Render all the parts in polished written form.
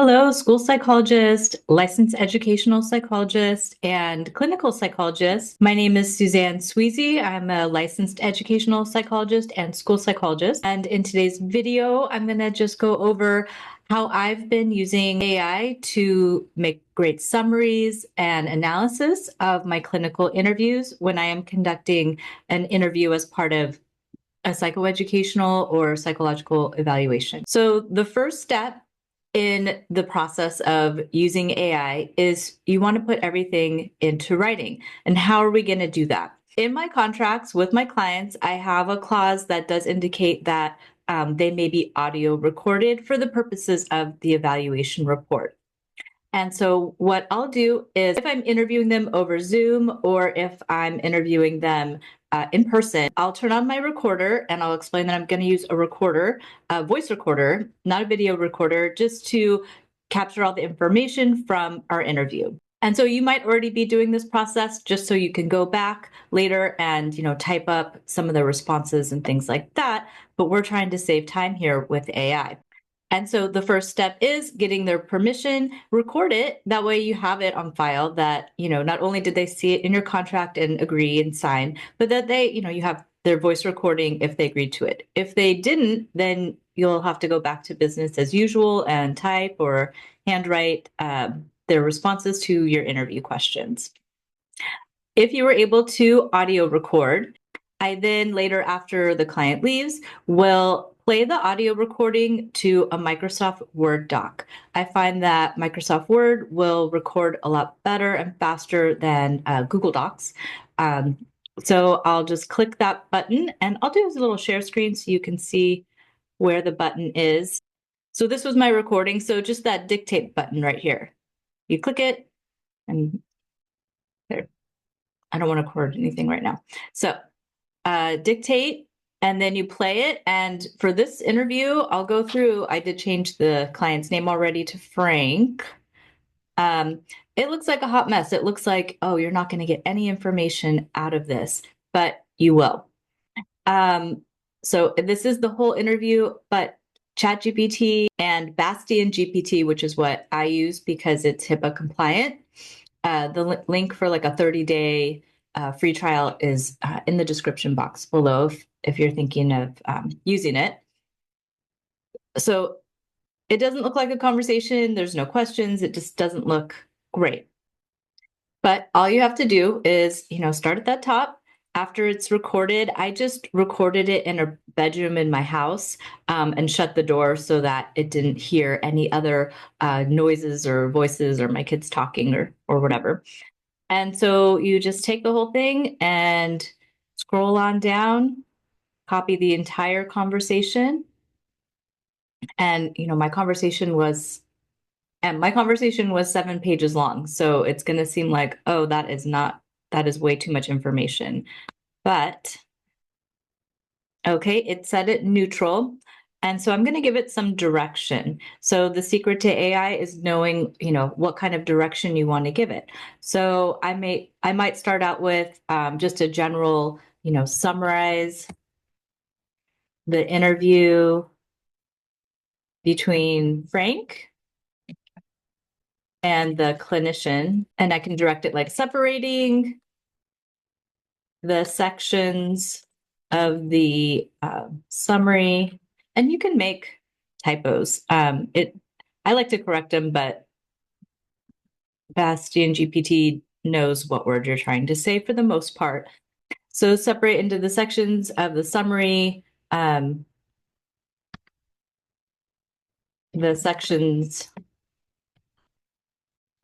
Hello, school psychologist, licensed educational psychologist, and clinical psychologist. My name is Suzanne Sweezy. I'm a licensed educational psychologist and school psychologist. And in today's video, I'm going to just go over how I've been using AI to make great summaries and analysis of my clinical interviews when I am conducting an interview as part of a psychoeducational or psychological evaluation. So the first step in the process of using AI is you want to put everything into writing. And how are we going to do that? In my contracts with my clients, I have a clause that does indicate that they may be audio recorded for the purposes of the evaluation report. And so what I'll do is if I'm interviewing them over Zoom or if I'm interviewing them in person, I'll turn on my recorder and I'll explain that I'm going to use a recorder, a voice recorder, not a video recorder, just to capture all the information from our interview. And so you might already be doing this process just so you can go back later and, type up some of the responses and things like that. But we're trying to save time here with AI. And so the first step is getting their permission, record it. That way you have it on file that, not only did they see it in your contract and agree and sign, but that they, you have their voice recording if they agreed to it. If they didn't, then you'll have to go back to business as usual and type or handwrite their responses to your interview questions. If you were able to audio record, I then later, after the client leaves, will play the audio recording to a Microsoft Word doc. I find that Microsoft Word will record a lot better and faster than Google Docs. So I'll just click that button and I'll do a little share screen so you can see where the button is. So this was my recording. So just that dictate button right here. You click it and there. I don't want to record anything right now. So dictate, and then you play it. And for this interview, I'll go through, I did change the client's name already to Frank. It looks like a hot mess. It looks like, oh, you're not going to get any information out of this, but you will. So this is the whole interview, but ChatGPT and Bastion GPT, which is what I use because it's HIPAA compliant. The link for like a 30-day free trial is in the description box below if you're thinking of using it. So it doesn't look like a conversation. There's no questions. It just doesn't look great. But all you have to do is, start at that top. After it's recorded, I just recorded it in a bedroom in my house and shut the door so that it didn't hear any other noises or voices or my kids talking or whatever. And so you just take the whole thing and scroll on down, copy the entire conversation. And, my conversation was 7 pages long. So it's going to seem like, oh, that is way too much information. But, okay, it set it neutral. And so I'm going to give it some direction. So the secret to AI is knowing, what kind of direction you want to give it. So I might start out with just a general, summarize the interview between Frank and the clinician. And I can direct it like separating the sections of the summary. And you can make typos. I like to correct them, but Bastion GPT knows what word you're trying to say for the most part. So separate into the sections of the summary, the sections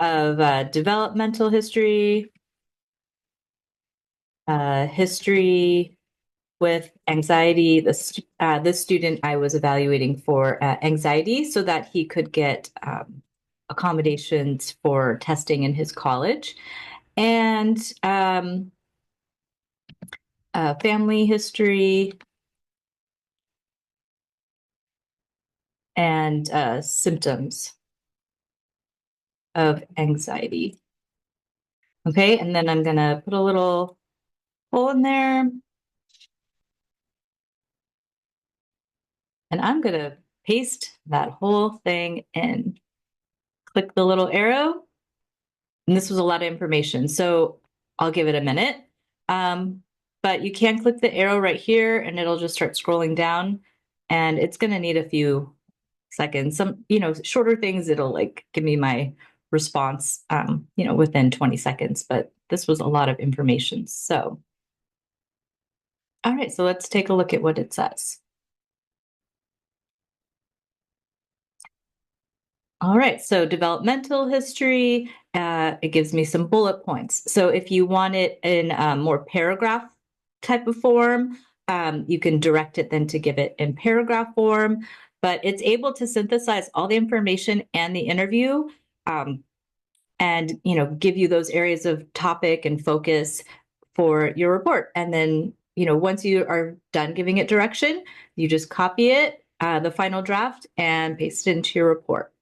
of developmental history, history with anxiety. This student I was evaluating for anxiety so that he could get accommodations for testing in his college, and family history and symptoms of anxiety. Okay, and then I'm gonna put a little hole in there. And I'm gonna paste that whole thing in. click the little arrow. And this was a lot of information, so I'll give it a minute. But you can click the arrow right here and it'll just start scrolling down, and it's going to need a few seconds. Some, shorter things, it'll like give me my response, within 20 seconds, but this was a lot of information. So, all right, so let's take a look at what it says. All right, so developmental history, it gives me some bullet points. So if you want it in a more paragraph type of form, you can direct it then to give it in paragraph form, but it's able to synthesize all the information and the interview, and give you those areas of topic and focus for your report. And then, once you are done giving it direction, you just copy it, the final draft, and paste it into your report.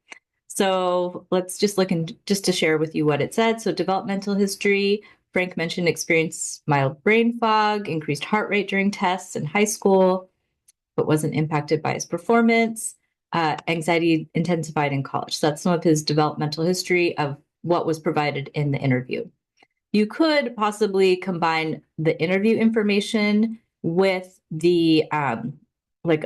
So let's just look just to share with you what it said. So developmental history, Frank mentioned experienced mild brain fog, increased heart rate during tests in high school, but wasn't impacted by his performance. Anxiety intensified in college. So that's some of his developmental history of what was provided in the interview. You could possibly combine the interview information with the like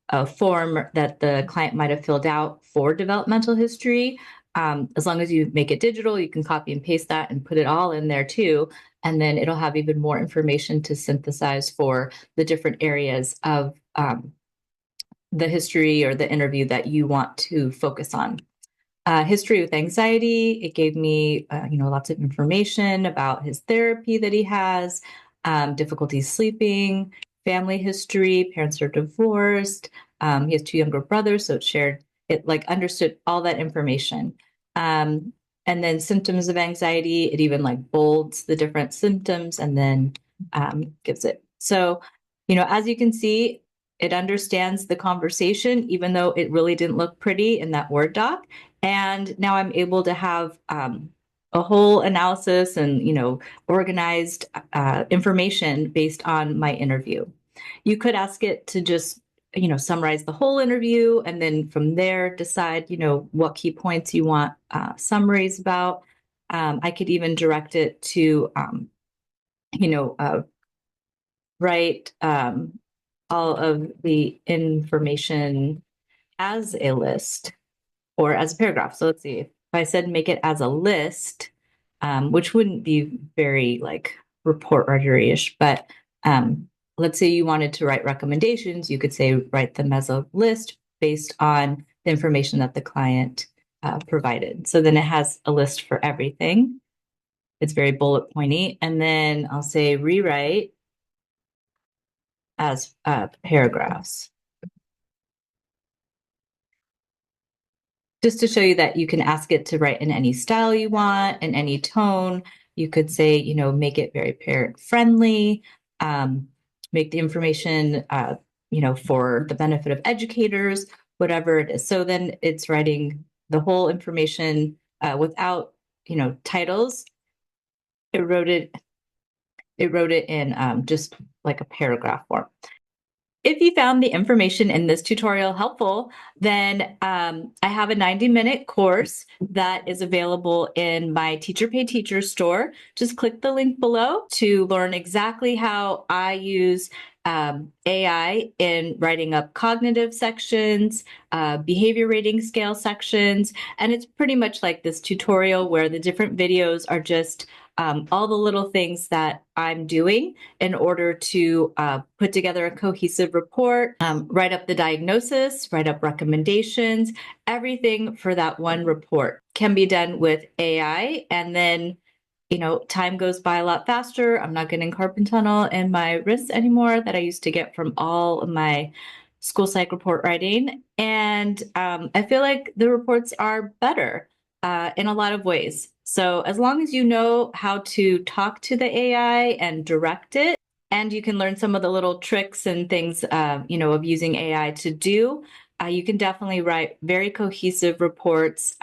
a form that the client might have filled out for developmental history. As long as you make it digital, you can copy and paste that and put it all in there too. And then it'll have even more information to synthesize for the different areas of the history or the interview that you want to focus on. History with anxiety, it gave me, lots of information about his therapy that he has, difficulty sleeping, family history, parents are divorced, he has 2 younger brothers, so it understood all that information. And then symptoms of anxiety, it even bolds the different symptoms and then gives it. So, as you can see, it understands the conversation, even though it really didn't look pretty in that Word doc. And now I'm able to have a whole analysis and, organized information based on my interview. You could ask it to just, summarize the whole interview, and then from there decide, what key points you want summaries about. I could even direct it to, write all of the information as a list or as a paragraph. So let's see, if I said make it as a list, which wouldn't be very report writer-ish, but let's say you wanted to write recommendations, you could say write them as a list based on the information that the client provided. So then it has a list for everything. It's very bullet pointy. And then I'll say rewrite as paragraphs. Just to show you that you can ask it to write in any style you want, in any tone. You could say, make it very parent friendly, make the information, for the benefit of educators, whatever it is. So then it's writing the whole information without, titles. It wrote it in just like a paragraph form. If you found the information in this tutorial helpful, then I have a 90-minute course that is available in my Teacher Pay Teacher store. Just click the link below to learn exactly how I use AI in writing up cognitive sections, behavior rating scale sections, and it's pretty much like this tutorial where the different videos are just all the little things that I'm doing in order to put together a cohesive report, write up the diagnosis, write up recommendations. Everything for that one report can be done with AI, and then time goes by a lot faster. I'm not getting carpal tunnel in my wrists anymore that I used to get from all of my school psych report writing. And I feel like the reports are better in a lot of ways. So as long as you know how to talk to the AI and direct it, and you can learn some of the little tricks and things, of using AI to do, you can definitely write very cohesive reports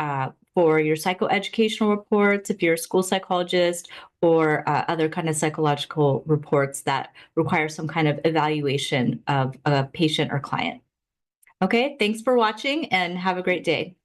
for your psychoeducational reports, if you're a school psychologist, or other kind of psychological reports that require some kind of evaluation of a patient or client. Okay, thanks for watching and have a great day.